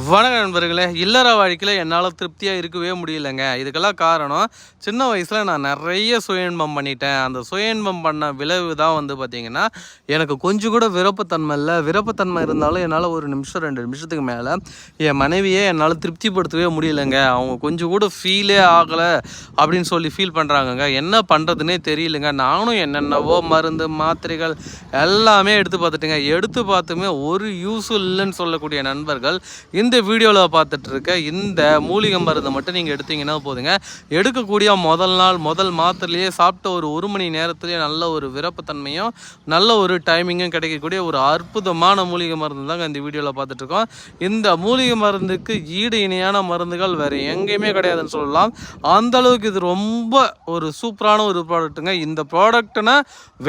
வணக்க நண்பர்களே, இல்லற வாழ்க்கையில் என்னால் திருப்தியாக இருக்கவே முடியலைங்க. இதுக்கெல்லாம் காரணம் சின்ன வயசில் நான் நிறைய சுய இன்பம் பண்ணிட்டேன். அந்த சுய இன்பம் பண்ண விளைவு தான் வந்து பார்த்திங்கன்னா, எனக்கு கொஞ்சம் கூட விருப்பத்தன்மை இல்லை. விருப்பத்தன்மை இருந்தாலும் என்னால் ஒரு நிமிஷம் 2 நிமிஷத்துக்கு மேலே என் மனைவியே என்னால் திருப்திப்படுத்தவே முடியலைங்க. அவங்க கொஞ்சம் கூட ஃபீலே ஆகலை அப்படின்னு சொல்லி ஃபீல் பண்ணுறாங்கங்க. என்ன பண்ணுறதுனே தெரியலைங்க. நானும் என்னென்னவோ மருந்து மாத்திரைகள் எல்லாமே எடுத்து பார்த்துட்டேங்க. எடுத்து பார்த்துமே ஒரு யூஸும் இல்லைன்னு சொல்லக்கூடிய நண்பர்கள் இந்த வீடியோவில் பார்த்துட்டு இருக்க இந்த மூலிகை மருந்து மட்டும் நீங்கள் எடுத்தீங்கன்னா போதுங்க. எடுக்கக்கூடிய முதல் மாத்திரையிலேயே சாப்பிட்ட ஒரு மணி நேரத்துலேயே நல்ல ஒரு விருப்பத்தன்மையும் நல்ல ஒரு டைமிங்கும் கிடைக்கக்கூடிய ஒரு அற்புதமான மூலிகை மருந்து தாங்க இந்த வீடியோவில் பார்த்துட்ருக்கோம். இந்த மூலிகை மருந்துக்கு ஈடு இணையான மருந்துகள் வேறு எங்கேயுமே கிடையாதுன்னு சொல்லலாம். அந்தளவுக்கு இது ரொம்ப ஒரு சூப்பரான ஒரு ப்ராடக்ட்டுங்க. இந்த ப்ராடக்ட்னா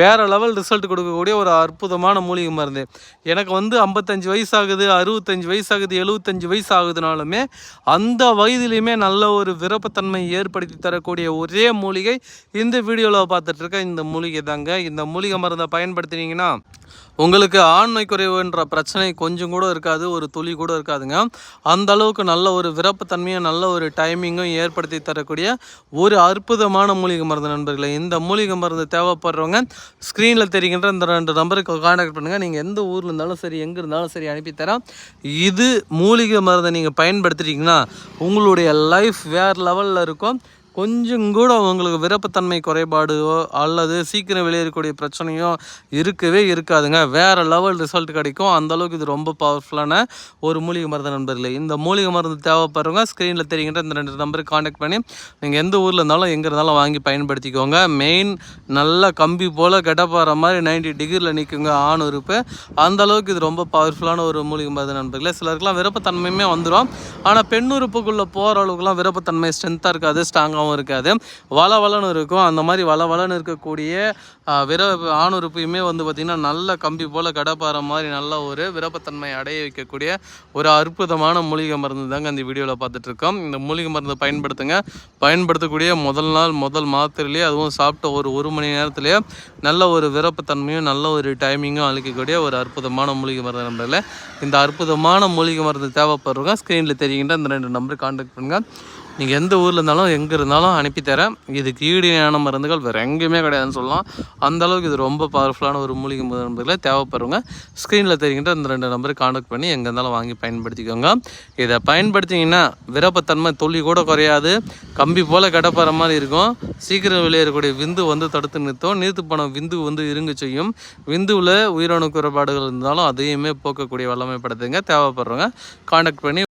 வேறு லெவல் ரிசல்ட் கொடுக்கக்கூடிய ஒரு அற்புதமான மூலிகை மருந்து. எனக்கு வந்து 55 வயசு ஆகுது, 65 வயசு ஆகுது, 75 வயசு ஆகுதுனாலுமே அந்த வயதிலையுமே நல்ல ஒரு விருப்பத்தன்மை ஏற்படுத்தி தரக்கூடிய ஒரே மூலிகை இந்த வீடியோவில் பார்த்துட்டு இருக்க இந்த மூலிகை தாங்க. இந்த மூலிகை மருந்தை பயன்படுத்தினீங்கன்னா உங்களுக்கு ஆண்மை குறைவுன்ற பிரச்சனை கொஞ்சம் கூட இருக்காது, ஒரு துளி கூட இருக்காதுங்க. அந்த அளவுக்கு நல்ல ஒரு விருப்பத்தன்மையும் நல்ல ஒரு டைமிங்கும் ஏற்படுத்தி தரக்கூடிய ஒரு அற்புதமான மூலிகை மருந்து நண்பர்களே. இந்த மூலிகை மருந்து தேவைப்படுறவங்க ஸ்க்ரீனில் தெரிகின்ற இந்த 2 நம்பருக்கு கான்டாக்ட் பண்ணுங்கள். நீங்கள் எந்த ஊரில் இருந்தாலும் சரி, எங்கே இருந்தாலும் சரி அனுப்பித்தரேன். இது மூலிகை மருந்தை நீங்கள் பயன்படுத்திட்டீங்கன்னா உங்களுடைய லைஃப் வேறு லெவலில் இருக்கும். கொஞ்சம் கூட உங்களுக்கு விருப்பத்தன்மை குறைபாடோ அல்லது சீக்கிரம் வெளியேறக்கூடிய பிரச்சனையோ இருக்கவே இருக்காதுங்க. வேறு லெவல் ரிசல்ட் கிடைக்கும். அந்தளவுக்கு இது ரொம்ப பவர்ஃபுல்லான ஒரு மூலிகை மருந்து நண்பர்களே. இந்த மூலிகை மருந்து தேவைப்படுறவங்க ஸ்க்ரீனில் தெரிகின்ற இந்த 2 நம்பருக்கு கான்டாக்ட் பண்ணி நீங்கள் எந்த ஊரில் இருந்தாலும் எங்கே இருந்தாலும் வாங்கி பயன்படுத்திக்கோங்க. மெயின் நல்ல கம்பி போல் கெட்டப்பாற மாதிரி 90 டிகிரியில் நிற்குங்க ஆண் உறுப்பு. அந்தளவுக்கு இது ரொம்ப பவர்ஃபுல்லான ஒரு மூலிகை மருந்து நண்பர்களே. சிலருக்குலாம் விருப்பத்தன்மையுமே வந்துடும். ஆனால் பெண் உறுப்புக்குள்ளே போகிற அளவுக்குலாம் விருப்பத்தன்மை ஸ்ட்ரென்த்தாக இருக்காது, ஸ்ட்ராங்காகவும் இருக்காது, வளவளன்னு இருக்கும். அந்த மாதிரி வளவளன்னு இருக்கக்கூடிய ஆண் உறுப்பையுமே வந்து பார்த்திங்கன்னா நல்ல கம்பி போல் கடப்பாற மாதிரி நல்ல ஒரு விருப்பத்தன்மை அடைய வைக்கக்கூடிய ஒரு அற்புதமான மூலிகை மருந்து தாங்க இந்த வீடியோவில் பார்த்துட்ருக்கோம். இந்த மூலிகை மருந்து பயன்படுத்தக்கூடிய முதல் மாத்திரையிலேயே அதுவும் சாப்பிட்ட ஒரு மணி நேரத்துலேயே நல்ல ஒரு விருப்பத்தன்மையும் நல்ல ஒரு டைமிங்கும் அளிக்கக்கூடிய ஒரு அற்புதமான மூலிகை மருந்து நம்பரில். இந்த அற்புதமான மூலிகை மருந்து தேவைப்படுறவங்க ஸ்க்ரீனில் தெரிகின்ற இந்த 2 நம்பருக்கு கான்டாக்ட் பண்ணுங்கள். நீங்கள் எந்த ஊரில் இருந்தாலும் எங்கே இருந்தாலும் அனுப்பித்தரேன். இதுக்கு ஈடியான மருந்துகள் வேறு எங்கேயுமே கிடையாதுன்னு சொல்லலாம். அந்தளவுக்கு இது ரொம்ப பவர்ஃபுல்லான ஒரு மூலிகை மருந்துகளை தேவைப்படுறவங்க ஸ்க்ரீனில் தெரிகின்ற இந்த 2 நம்பருக்கு கான்டாக்ட் பண்ணி எங்கே இருந்தாலும் வாங்கி பயன்படுத்திக்கோங்க. இதை பயன்படுத்திங்கன்னா விருப்பத்தன்மை துளி கூட குறையாது, கம்பி போல் கடப்பாற மாதிரி இருக்கும். சீக்கிரம் வெளியேறக்கூடிய விந்து வந்து தடுத்து நிறுத்தும். நீர்த்து போன விந்து வந்து இருங்க செய்யும். விந்துவில் உயிரணு குறைபாடுகள் இருந்தாலும் அதையுமே போக்கக்கூடிய வல்லமை படுத்துங்க. தேவைப்படுறவங்க கான்டாக்ட் பண்ணி